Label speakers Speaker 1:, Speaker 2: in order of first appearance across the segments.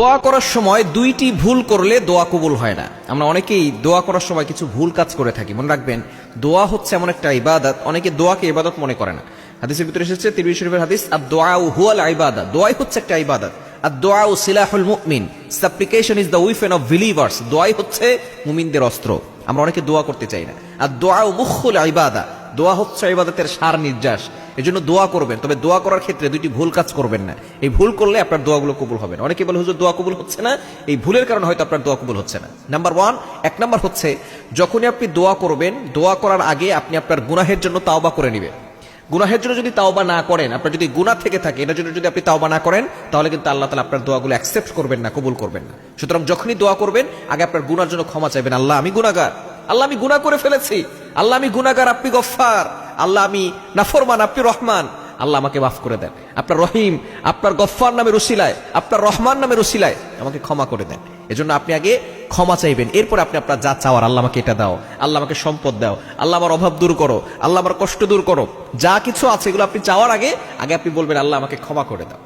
Speaker 1: দোয়া করার সময় দুইটি ভুল করলে দোয়া কবুল হয় না। আমরা অনেকেই দোয়া করার সময় কিছু ভুল কাজ করে থাকি। মনে রাখবেন, দোয়া হচ্ছে এমন একটা ইবাদত, অনেকে দোয়াকে ইবাদত মনে করে না। হাদিসের ভিতরে এসেছে, তিরমিজি শরীফের হাদিস, আদ-দুআউ হুয়াল ইবাদা, দোয়াই হচ্ছে একটা ইবাদত। আদ-দুআউ সিলাহুল মুমিন, সাপ্লিকেশন is the weapon of believers, দোয়াই হচ্ছে মুমিনদের অস্ত্র। আমরা অনেকে দোয়া করতে চাই না। আদ-দুআউ মুখুল ইবাদা, দোয়া হচ্ছে ইবাদতের সার নির্যাস। এজন্য দোয়া করবেন, তবে দোয়া করার ক্ষেত্রে দুইটি ভুল কাজ করবেন না। এই ভুল করলে আপনার দোয়াগুলো কবুল হবে না। অনেকে বলে, হুজুর দোয়া কবুল হচ্ছে না, এই ভুলের কারণে হয়তো আপনার দোয়া কবুল হচ্ছে না। নাম্বার ওয়ান, এক নাম্বার হচ্ছে, যখনই আপনি দোয়া করবেন, দোয়া করার আগে আপনি আপনার গুনাহের জন্য তাওবা করে নেবেন। গুনাহের জন্য যদি তাওবা না করেন, আপনার যদি গুনাহ থেকে থাকে, এটার জন্য যদি আপনি তাওবা না করেন, তাহলে কিন্তু আল্লাহ তাআলা আপনার দোয়াগুলো অ্যাকসেপ্ট করবেন না, কবুল করবেন না। সুতরাং যখনই দোয়া করবেন, আগে আপনার গুনার জন্য ক্ষমা চাইবেন। আল্লাহ আমি গুনাহগার, আল্লাহ আমি গুনাহ করে ফেলেছি, আল্লাহ আমি গুনাহগার, আপনি গফফার, আল্লাহ আমি নাফরমান, আপনি রহমান, আল্লাহ আমাকে মাফ করে দেন। আপনার রহিম, আপনার গফফার নামের উসিলায়, আপনার রহমান নামের উসিলায় আমাকে ক্ষমা করে দেন। এজন্য আপনি আগে ক্ষমা চাইবেন, এরপর আপনি আপনার যা চাওয়ার, আল্লাহ আমাকে এটা দাও, আল্লাহ আমাকে সম্পদ দাও, আল্লাহ আমার অভাব দূর করো, আল্লাহ আমার কষ্ট দূর করো, যা কিছু আছে এগুলো আপনি চাওয়ার আগে আগে আপনি বলবেন, আল্লাহ আমাকে ক্ষমা করে দাও।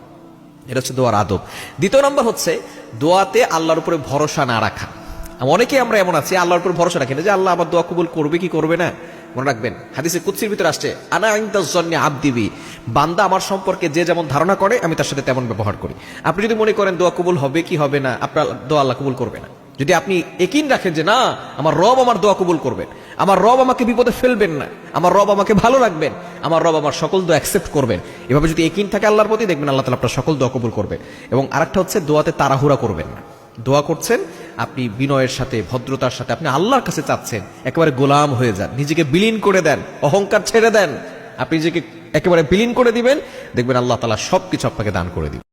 Speaker 1: এটা হচ্ছে দোয়ার আদব। দ্বিতীয় নম্বর হচ্ছে, দোয়াতে আল্লাহর উপরে ভরসা না রাখা। অনেকে আমরা এমন আছি, আল্লাহর উপর ভরসা রাখি না যে আল্লাহ আমার দোয়া কবুল করবে কি করবে না। মনে রাখবেন, হাদিসে কুদসির ভিতরে আসছে, আনা ইনদাজ জন্নি আবদি বি, বান্দা আমার সম্পর্কে যে যেমন ধারণা করে আমি তার সাথে তেমন ব্যবহার করি। আপনি যদি মনে করেন দোয়া কবুল হবে কি হবে না, আপনার দোয়া আল্লাহ কবুল করবে না। যদি আপনি ইয়াকিন রাখেন যে না, আমার রব আমার দোয়া কবুল করবেন, আমার রব আমাকে বিপদে ফেলবেন না, আমার রব আমাকে ভালো রাখবেন, আমার রব আমার সকল দোয়া অ্যাকসেপ্ট করবেন, এভাবে যদি ইয়াকিন থাকে আল্লাহর প্রতি, দেখবেন আল্লাহ তাআলা আপনার সকল দোয়া কবুল করবেন। এবং আরেকটা হচ্ছে, দোয়াতে তাড়াহুড়া করবেন না। দোয়া করছেন, আপনি বিনয়ের সাথে, ভদ্রতার সাথে আপনি আল্লাহর কাছে চাচ্ছেন, একেবারে গোলাম হয়ে যান, নিজেকে বিলীন করে দেন, অহংকার ছেড়ে দেন, আপনি নিজেকে একেবারে বিলীন করে দিবেন, দেখবেন আল্লাহ তাআলা সবকিছু আপনাকে দান করে দিবেন।